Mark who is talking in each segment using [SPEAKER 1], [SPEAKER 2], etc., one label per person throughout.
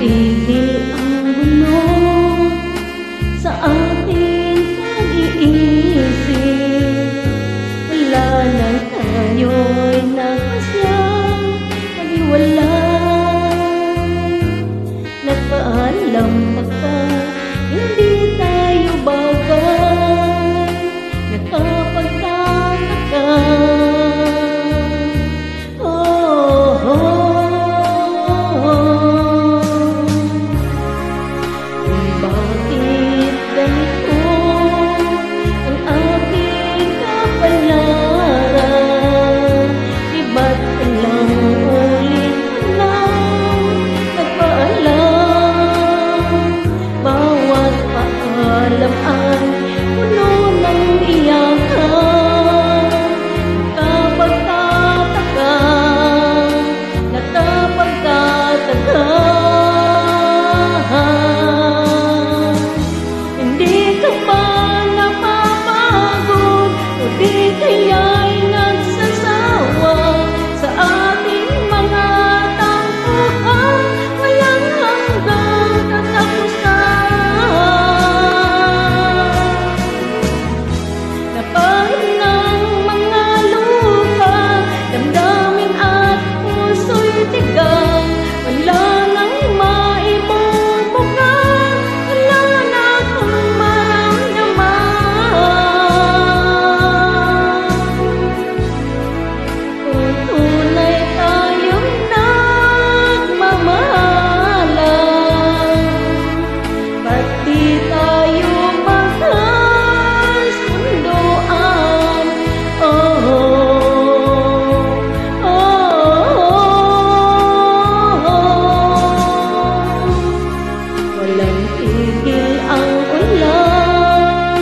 [SPEAKER 1] tigil ang gulo sa ating pag-iisip. Wala na tayo'y nakasyang maghiwalay. Nagpaalam ka, hindi tayo bagay. Nakapagtataka, bakit ganito ang ating kapalaran? Di ba't lang ulit lang nagpaalam? Bawat paalam ay puno ng iyakan. Nakapagtataka, nakapagtataka. Hindi ka ba napapagod o di kaya'y nagsasawa sa ating mga tampuhan? Walang hanggang katapusan. Napahid ng mga lupa, damdamin at puso'y tigang. Wala nang maibubukang, wala na akong maramdaman. Kung tunay tayong nagmamahalan, ba't di tayo magkasunduan? Oh, oh, oh. Walang tigil ang ulan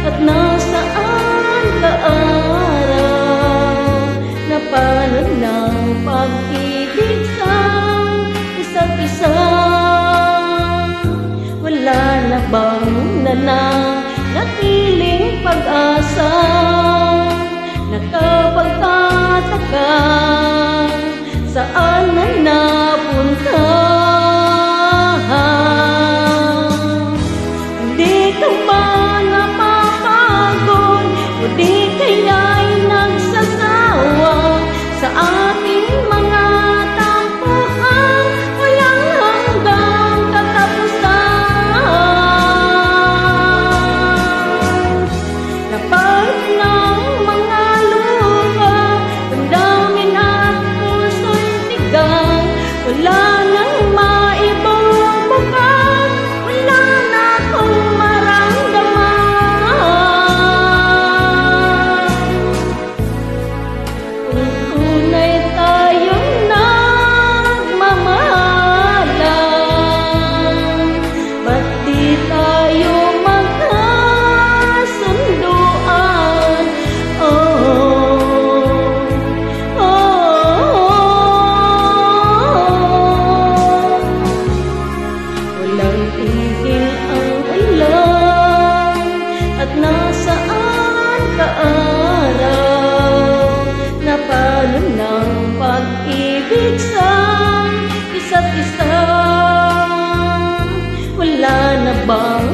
[SPEAKER 1] at nasaan ka araw? Na paano ng pag-ibig sa isa't isa? Wala na bang nananatiling pag-asa? Nakapagtataka, saan na napunta? Hindi ka ba napapagod o di kaya'y nagsasawa sa ating mga tampuhan? Walang hanggang katapusan. Napahid ng mga lupa, damdamin at puso'y tigang. Wala nang maibubukang, wala na akong maramdaman. Kung tunay tayong nagmamahalan, ba't di tayo magkasunduan? Oh, oh, oh. Walang tigil ang ulan at nasaan ka araw? Na paano ng pag-ibig sa isa't isa? Wala na bang